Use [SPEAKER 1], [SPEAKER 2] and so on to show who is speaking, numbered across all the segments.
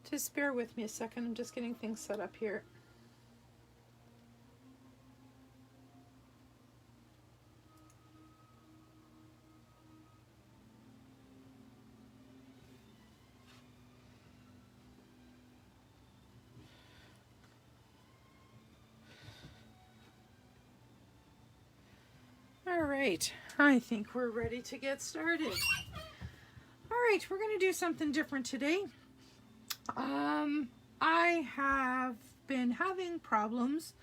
[SPEAKER 1] Just bear with me a second, I'm just getting things set up here. All right, I think we're ready to get started. All right, we're going to do something different today. I have been having problems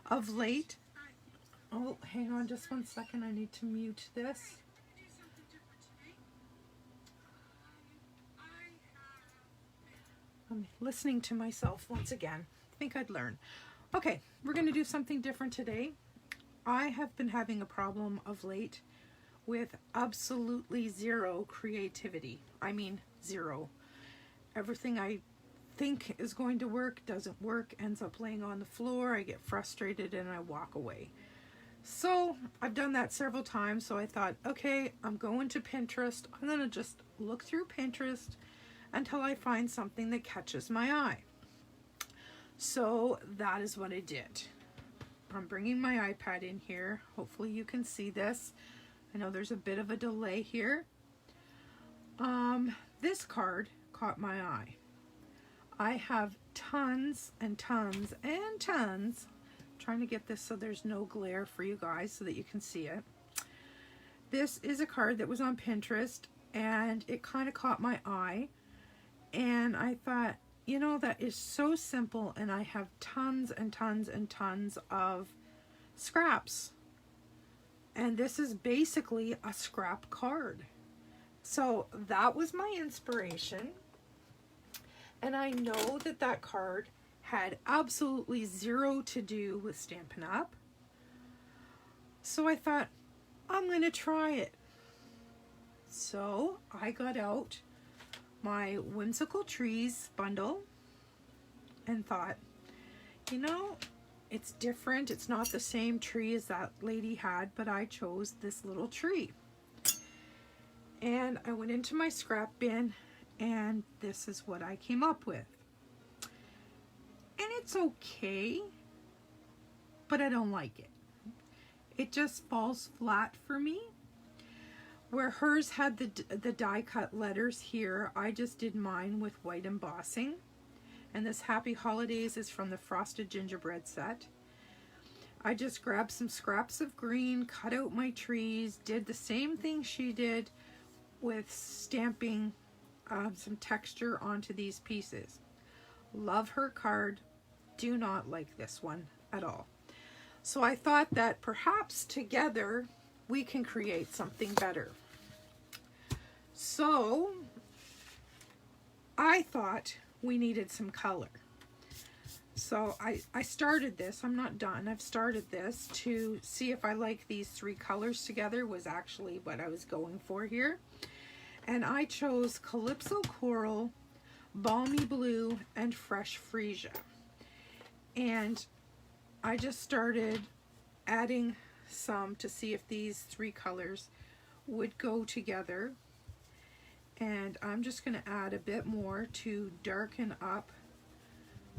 [SPEAKER 1] of late. Oh, hang on just one second. I need to mute this. I'm listening to myself once again. I think I'd learn. Okay, we're going to do something different today. I have been having a problem of late with absolutely zero creativity. I mean, zero. Everything I think is going to work doesn't work, ends up laying on the floor. I get frustrated and I walk away. So I've done that several times. So I thought, okay, I'm going to Pinterest. I'm going to just look through Pinterest until I find something that catches my eye. So that is what I did. I'm bringing my iPad in here. Hopefully you can see this. I know there's a bit of a delay here. This card caught my eye. I have tons and tons and tons. I'm trying to get this so there's no glare for you guys so that you can see it. This is a card that was on Pinterest and it kind of caught my eye. And I thought, you know, that is so simple, and I have tons and tons and tons of scraps. And this is basically a scrap card. So that was my inspiration. And I know that that card had absolutely zero to do with Stampin' Up. So I thought, I'm going to try it. So I got out my Whimsical Trees bundle and thought, you know, it's different. It's not the same tree as that lady had, but I chose this little tree. And I went into my scrap bin and this is what I came up with. And it's okay, but I don't like it. It just falls flat for me. Where hers had the die cut letters here, I just did mine with white embossing. And this Happy Holidays is from the Frosted Gingerbread set. I just grabbed some scraps of green, cut out my trees, did the same thing she did with stamping some texture onto these pieces. Love her card, do not like this one at all. So I thought that perhaps together we can create something better. So I thought we needed some color. So I started this, I'm not done, I've started this to see if I like these three colors together was actually what I was going for here. And I chose Calypso Coral, Balmy Blue, and Fresh Freesia. And I just started adding some to see if these three colors would go together. And I'm just going to add a bit more to darken up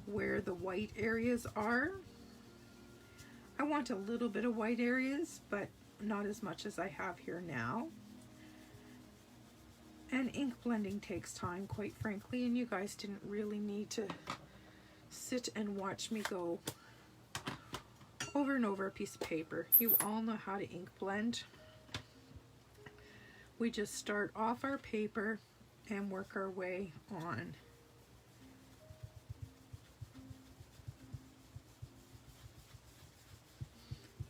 [SPEAKER 1] where the white areas are. I want a little bit of white areas, but not as much as I have here now. And ink blending takes time, quite frankly, and you guys didn't really need to sit and watch me go over and over a piece of paper. You all know how to ink blend. We just start off our paper and work our way on.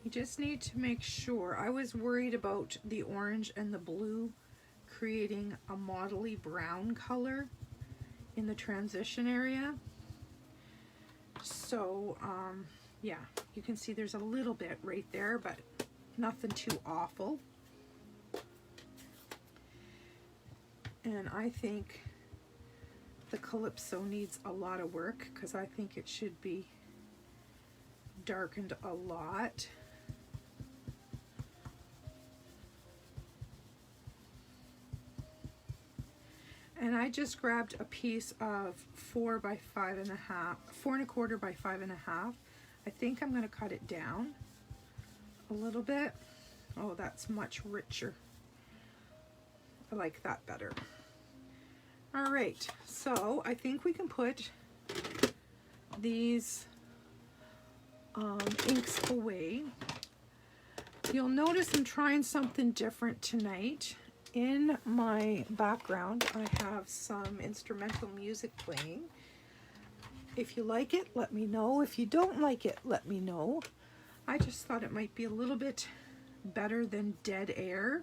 [SPEAKER 1] You just need to make sure. I was worried about the orange and the blue creating a mottly brown color in the transition area. So yeah, you can see there's a little bit right there, but nothing too awful. And I think the Calypso needs a lot of work because I think it should be darkened a lot. And I I just grabbed a piece of 4 by 5.5, 4 1/4 by 5.5. I think I'm going to cut it down a little bit. Oh, that's much richer. I like that better. All right, so I think we can put these inks away. You'll notice I'm trying something different tonight. In my background, I have some instrumental music playing. If you like it, let me know. If you don't like it, let me know. I just thought it might be a little bit better than dead air.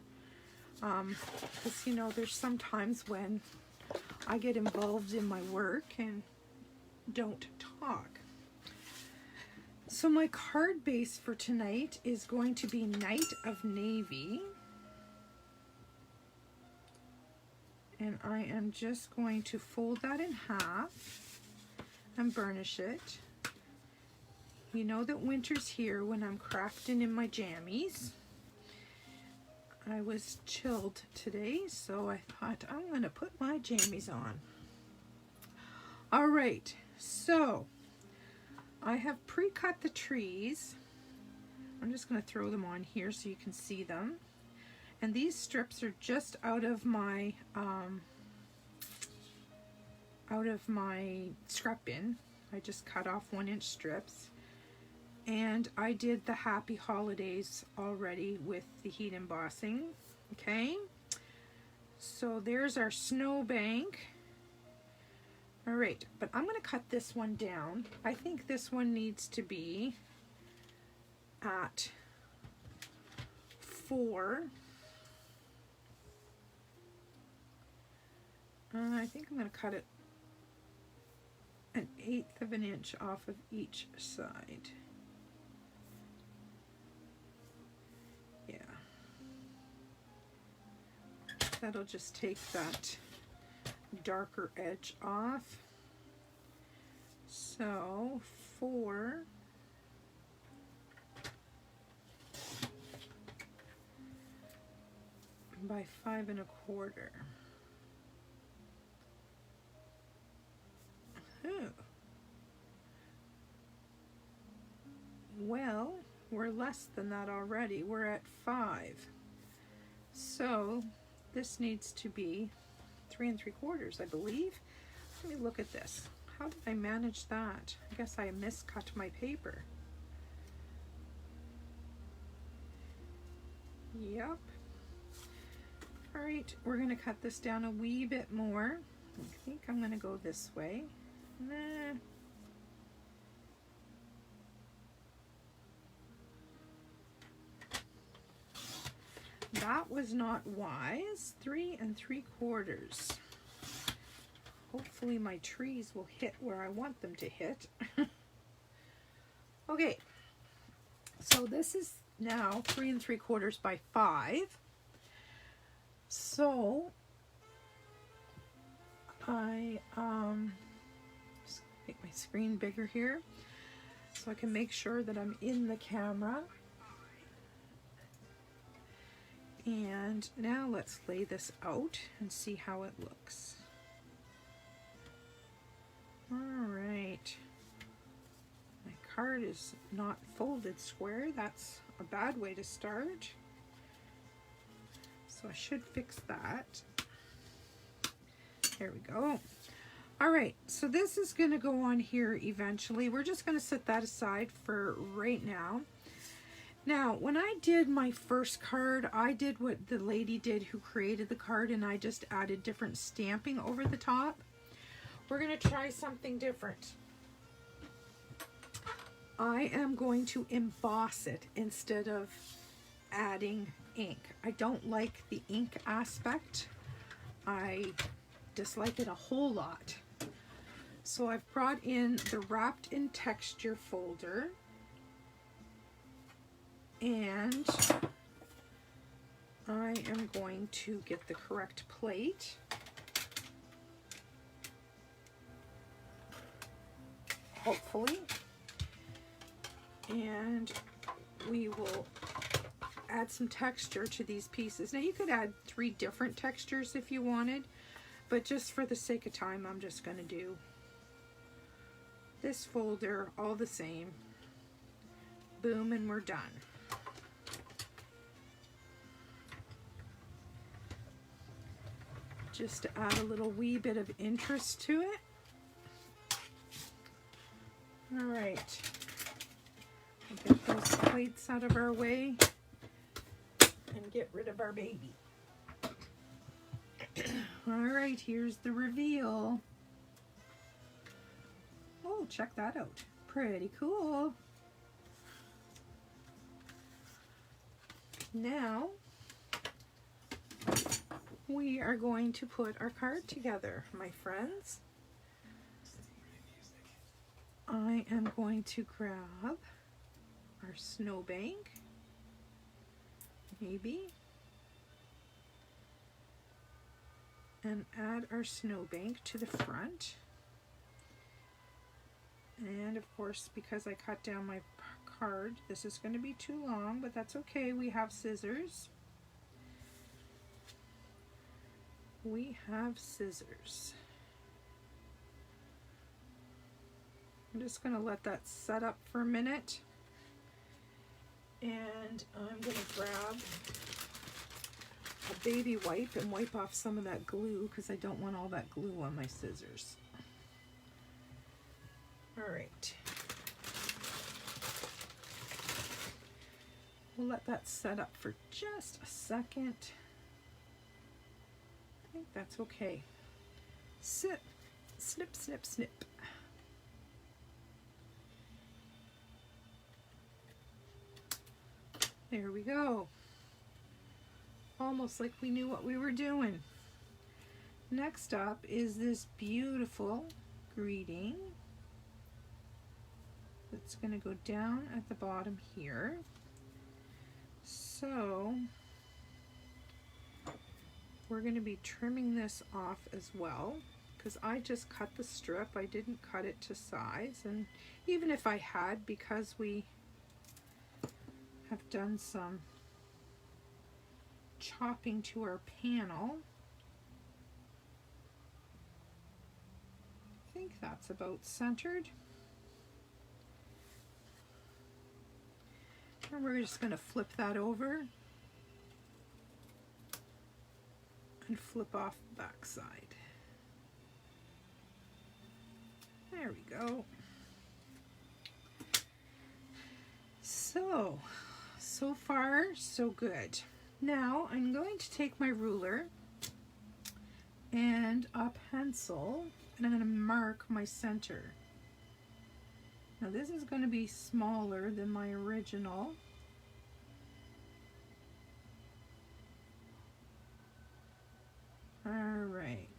[SPEAKER 1] Because, you know, there's some times when I get involved in my work and don't talk. So my card base for tonight is going to be Night of Navy. And I am just going to fold that in half and burnish it. You know that winter's here when I'm crafting in my jammies. I was chilled today, so I thought I'm going to put my jammies on. All right, so I have pre-cut the trees. I'm just going to throw them on here so you can see them. And these strips are just out of my scrap bin. I just cut off 1-inch strips. And I did the Happy Holidays already with the heat embossing. Okay, so there's our snowbank. All right, but I'm going to cut this one down. I think this one needs to be at 4. I think I'm going to cut it 1/8 of an inch off of each side. Yeah. That'll just take that darker edge off. So 4 by 5 1/4. Well, we're less than that already. We're at 5. So this needs to be 3 3/4, I believe. Let me look at this. How did I manage that? I guess I miscut my paper. Yep. All right, we're going to cut this down a wee bit more. I think I'm going to go this way. Nah. That was not wise. 3 3/4. Hopefully my trees will hit where I want them to hit. Okay, so this is now 3 3/4 by 5. So I just make my screen bigger here so I can make sure that I'm in the camera. And now let's lay this out and see how it looks. All right. My card is not folded square. That's a bad way to start. So I should fix that. There we go. All right, so this is going to go on here eventually. We're just going to set that aside for right now. Now, when I did my first card, I did what the lady did who created the card, and I just added different stamping over the top. We're going to try something different. I am going to emboss it instead of adding ink. I don't like the ink aspect. I dislike it a whole lot. So I've brought in the Wrapped in Texture folder. And I am going to get the correct plate. Hopefully. And we will add some texture to these pieces. Now you could add 3 different textures if you wanted. But just for the sake of time, I'm just going to do this folder all the same. Boom, and we're done. Just to add a little wee bit of interest to it. All right. We'll get those plates out of our way and get rid of our baby. All right, here's the reveal. Oh, check that out. Pretty cool. Now, we are going to put our card together, my friends. I am going to grab our snowbank, maybe, and add our snowbank to the front. And of course, because I cut down my card, this is going to be too long, but that's okay. We have scissors. We have scissors. I'm just going to let that set up for a minute. And I'm going to grab a baby wipe and wipe off some of that glue because I don't want all that glue on my scissors. All right. We'll let that set up for just a second. I think that's okay. Snip, snip, snip, snip. There we go. Almost like we knew what we were doing. Next up is this beautiful greeting. It's going to go down at the bottom here. So we're going to be trimming this off as well because I just cut the strip. I didn't cut it to size, and even if I had, because we have done some chopping to our panel, I think that's about centered. And we're just going to flip that over and flip off the back side. There we go. So far, so good. Now I'm going to take my ruler and a pencil, and I'm going to mark my center. Now this is going to be smaller than my original. All right.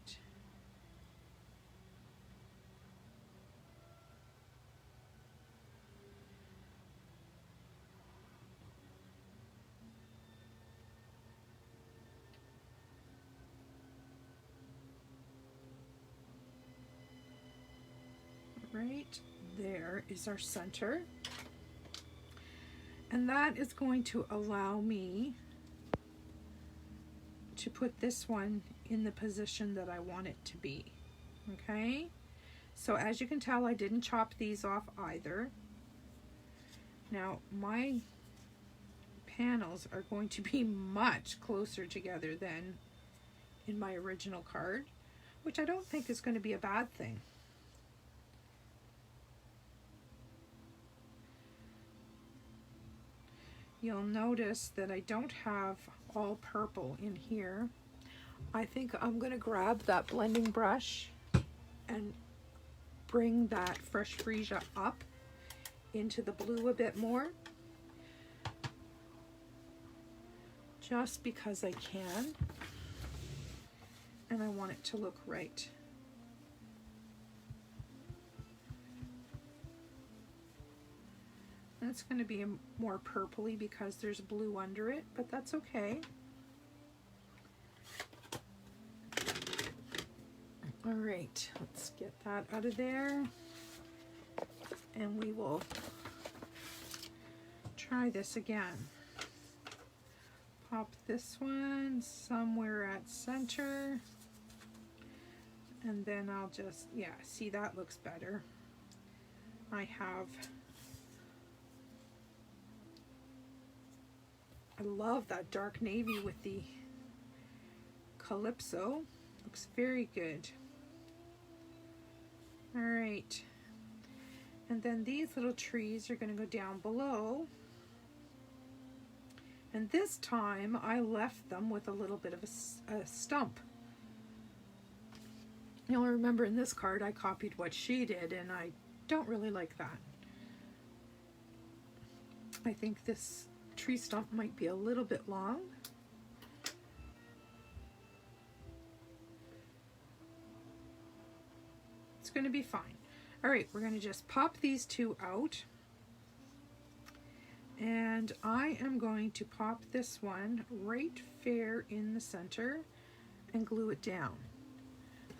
[SPEAKER 1] Right there is our center, and that is going to allow me to put this one in the position that I want it to be. Okay, so as you can tell, I didn't chop these off either. Now my panels are going to be much closer together than in my original card, which I don't think is going to be a bad thing. You'll notice that I don't have all purple in here. I think I'm going to grab that blending brush and bring that fresh freesia up into the blue a bit more, just because I can, and I want it to look right. And it's going to be more purpley because there's blue under it, but that's okay. All right, let's get that out of there, and we will try this again. Pop this one somewhere at center. And then I'll just, yeah, see, that looks better. I love that dark navy with the calypso. Looks very good. All right. And then these little trees are going to go down below. And this time I left them with a little bit of a stump. You'll remember in this card I copied what she did, and I don't really like that. I think this tree stump might be a little bit long. It's going to be fine. All right, we're going to just pop these two out. And I am going to pop this one right fair in the center and glue it down.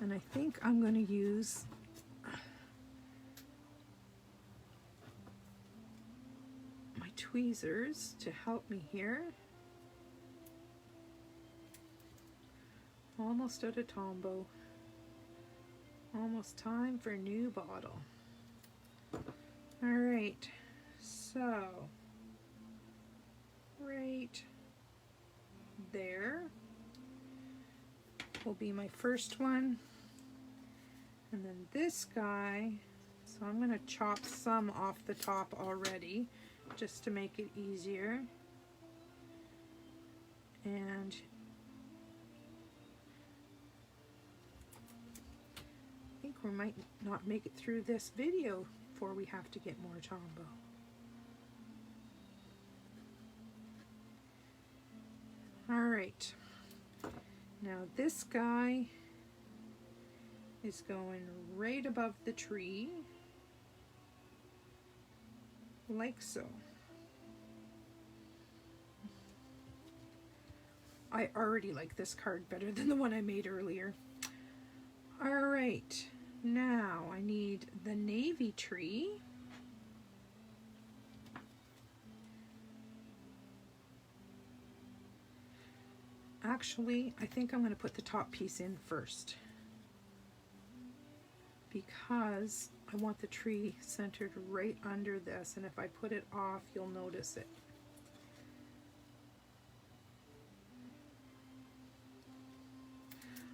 [SPEAKER 1] And I think I'm going to use my tweezers to help me here. Almost out of Tombow. Almost time for a new bottle. All right, so right there will be my first one. And then this guy, so I'm going to chop some off the top already just to make it easier. And I think we might not make it through this video before we have to get more Tombow. All right, now this guy is going right above the tree, like so. I already like this card better than the one I made earlier. All right, now I need the navy tree. Actually, I think I'm going to put the top piece in first because I want the tree centered right under this, and if I put it off, you'll notice it.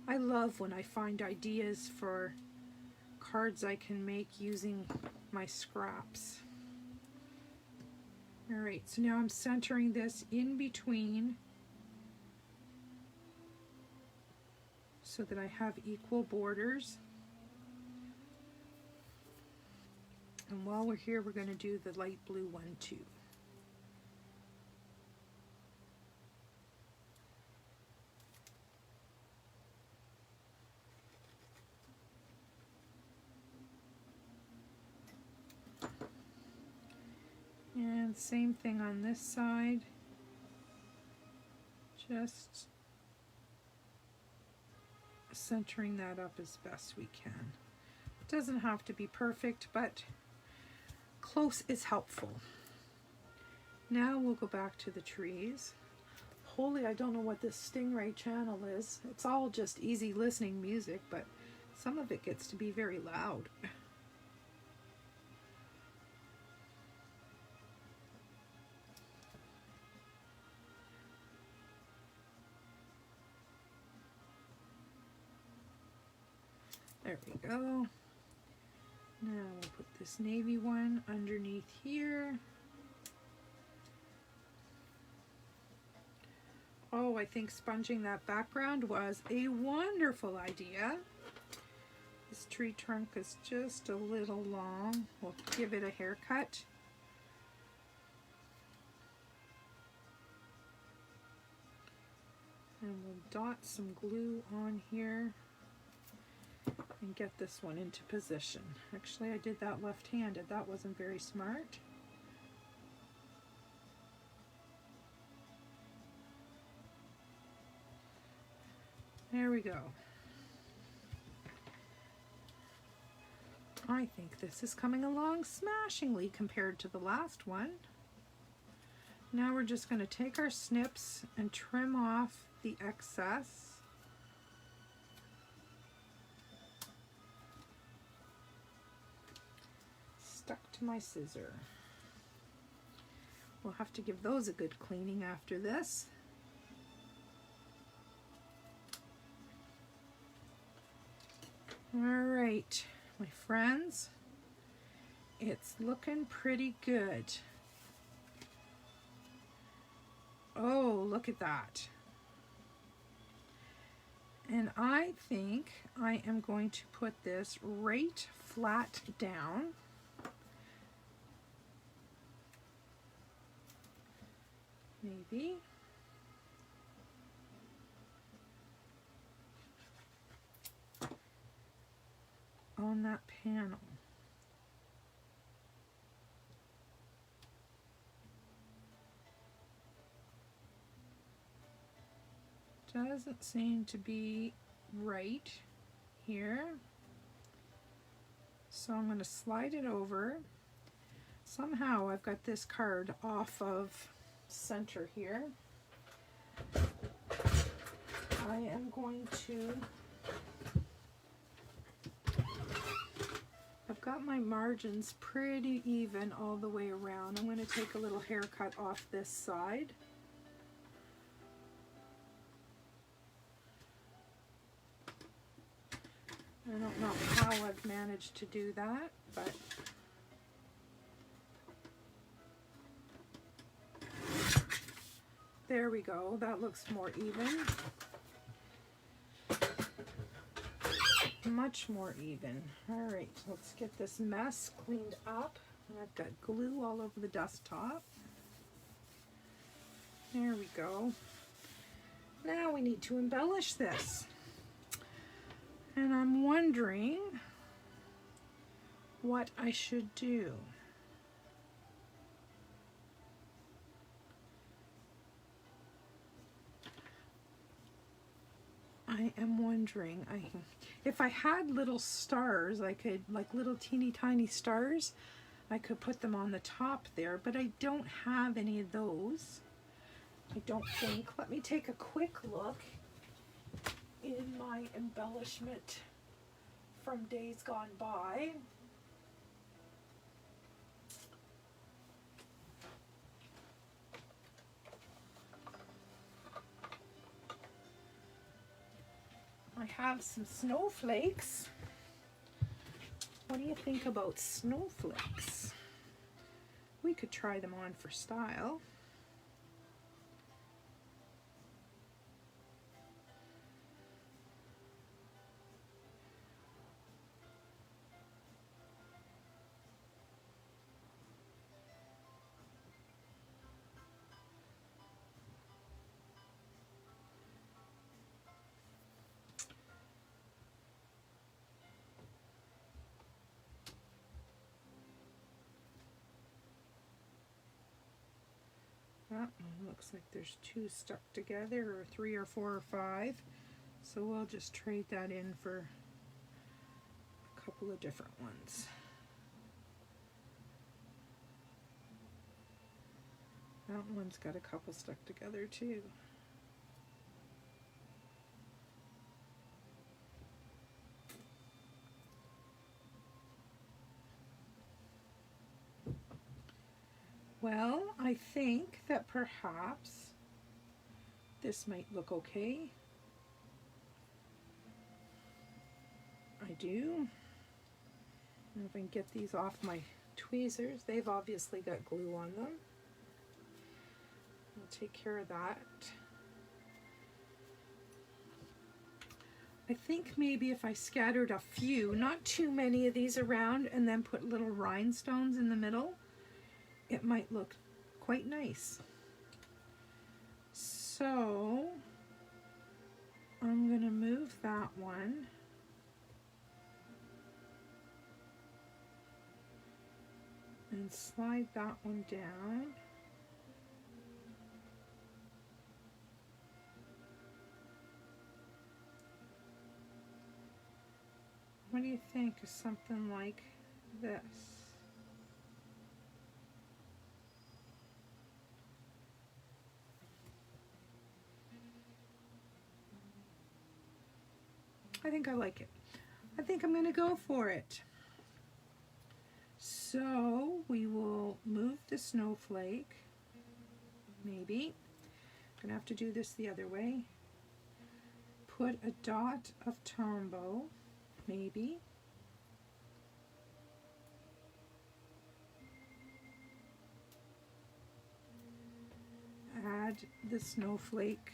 [SPEAKER 1] I love when I find ideas for cards I can make using my scraps. All right, so now I'm centering this in between so that I have equal borders. And while we're here, we're going to do the light blue one too. And same thing on this side. Just centering that up as best we can. It doesn't have to be perfect, but close is helpful. Now we'll go back to the trees. Holy, I don't know what this Stingray channel is. It's all just easy listening music, but some of it gets to be very loud. There we go. Now we'll put this navy one underneath here. Oh, I think sponging that background was a wonderful idea. This tree trunk is just a little long. We'll give it a haircut. And we'll dot some glue on here and get this one into position. Actually, I did that left-handed. That wasn't very smart. There we go. I think this is coming along smashingly compared to the last one. Now we're just going to take our snips and trim off the excess. to my scissor. We'll have to give those a good cleaning after this. All right, my friends, it's looking pretty good. Oh, look at that. And I think I am going to put this right flat down. Maybe. On that panel. Doesn't seem to be right here. So I'm going to slide it over. Somehow I've got this card off of center here. I am going to, I've got my margins pretty even all the way around. I'm going to take a little haircut off this side. I don't know how I've managed to do that, but there we go. That looks more even. Much more even. All right, let's get this mess cleaned up. And I've got glue all over the desktop. There we go. Now we need to embellish this. And I'm wondering what I should do. I am wondering, if I had little stars, I could, like little teeny tiny stars, I could put them on the top there, but I don't have any of those. I don't think. Let me take a quick look in my embellishment from days gone by. I have some snowflakes. What do you think about snowflakes? We could try them on for style. That one looks like there's two stuck together, or three or four or five. So we'll just trade that in for a couple of different ones. That one's got a couple stuck together too. Well, I think that perhaps this might look okay. I do. And if I can get these off my tweezers, they've obviously got glue on them. I'll take care of that. I think maybe if I scattered a few, not too many of these around, and then put little rhinestones in the middle, it might look quite nice. So I'm going to move that one. And slide that one down. What do you think of something like this? I think I like it. I think I'm going to go for it. So we will move the snowflake, maybe. I'm gonna have to do this the other way. Put a dot of Tombow, maybe. Add the snowflake.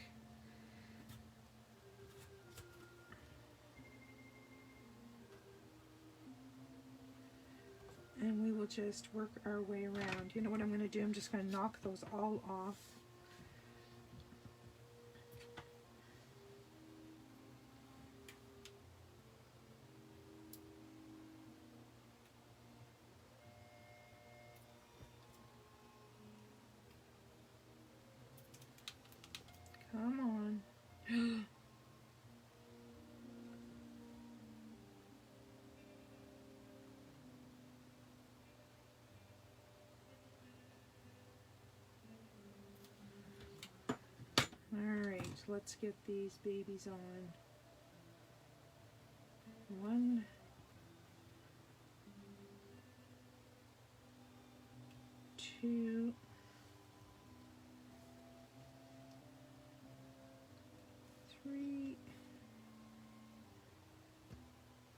[SPEAKER 1] And we will just work our way around. You know what I'm going to do? I'm just going to knock those all off. Come on. Alright, let's get these babies on. 1, 2, 3.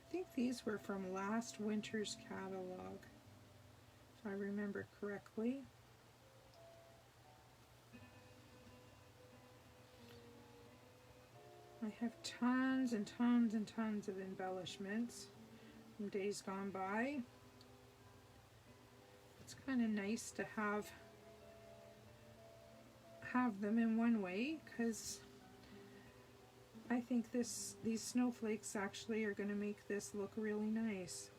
[SPEAKER 1] I think these were from last winter's catalog, if I remember correctly. I have tons and tons and tons of embellishments from days gone by. It's kind of nice to have them in one way, because I think these snowflakes actually are going to make this look really nice.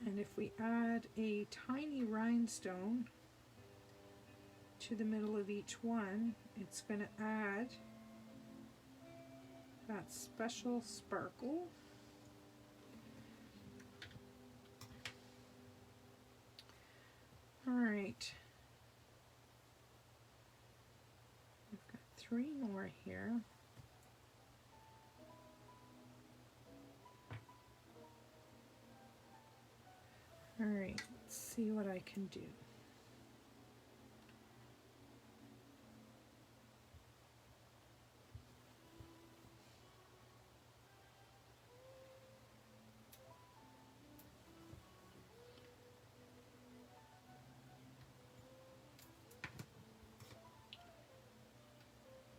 [SPEAKER 1] And if we add a tiny rhinestone to the middle of each one, it's going to add that special sparkle. All right, we've got 3 more here. All right, let's see what I can do.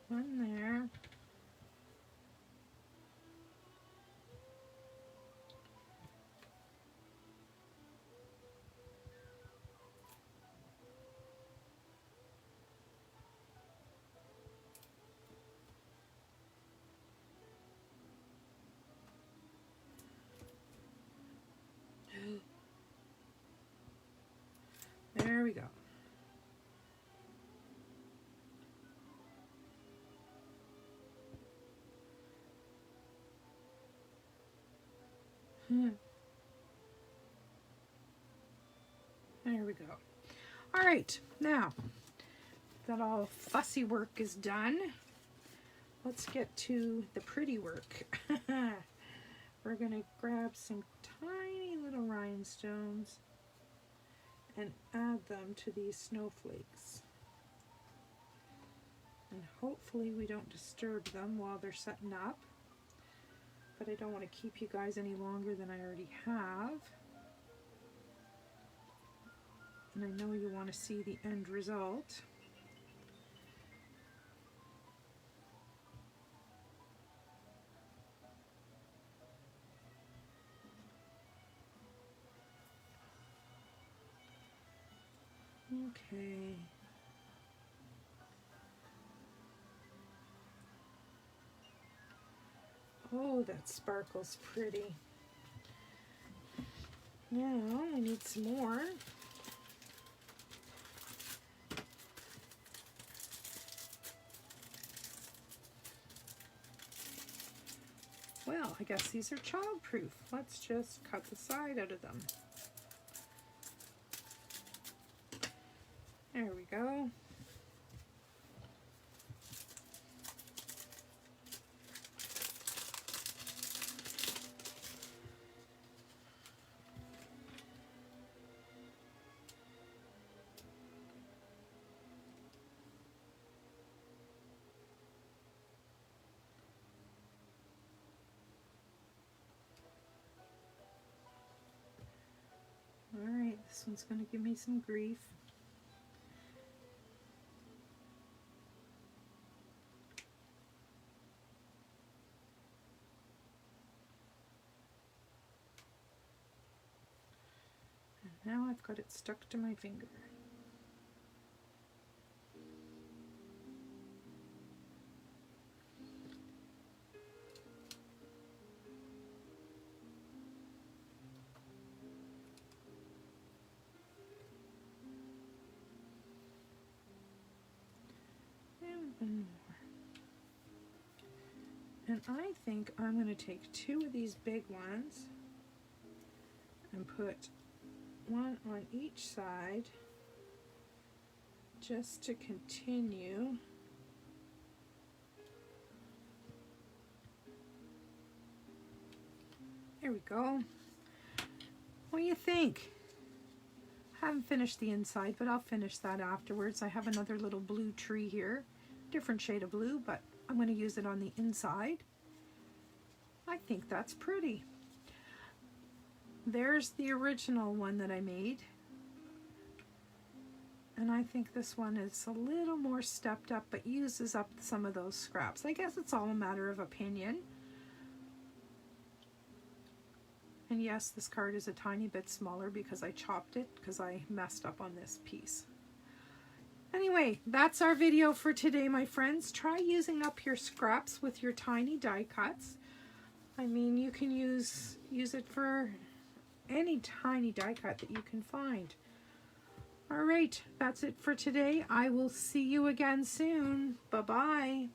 [SPEAKER 1] One there. There we go. There we go. All right, now that all fussy work is done, let's get to the pretty work. We're gonna grab some tiny little rhinestones and add them to these snowflakes. And hopefully we don't disturb them while they're setting up. But I don't want to keep you guys any longer than I already have. And I know you want to see the end result. Okay. Oh, that sparkle's pretty. Now I need some more. Well, I guess these are childproof. Let's just cut the side out of them. There we go. This one's going to give me some grief. And now I've got it stuck to my finger. And more. And I think I'm going to take 2 of these big ones and put one on each side just to continue. There we go. What do you think? I haven't finished the inside, but I'll finish that afterwards. I have another little blue tree here. Different shade of blue, but I'm going to use it on the inside. I think that's pretty. There's the original one that I made. And I think this one is a little more stepped up, but uses up some of those scraps. I guess it's all a matter of opinion. And yes, this card is a tiny bit smaller because I chopped it because I messed up on this piece. Anyway, that's our video for today, my friends. Try using up your scraps with your tiny die cuts. I mean, you can use it for any tiny die cut that you can find. All right, that's it for today. I will see you again soon. Bye-bye.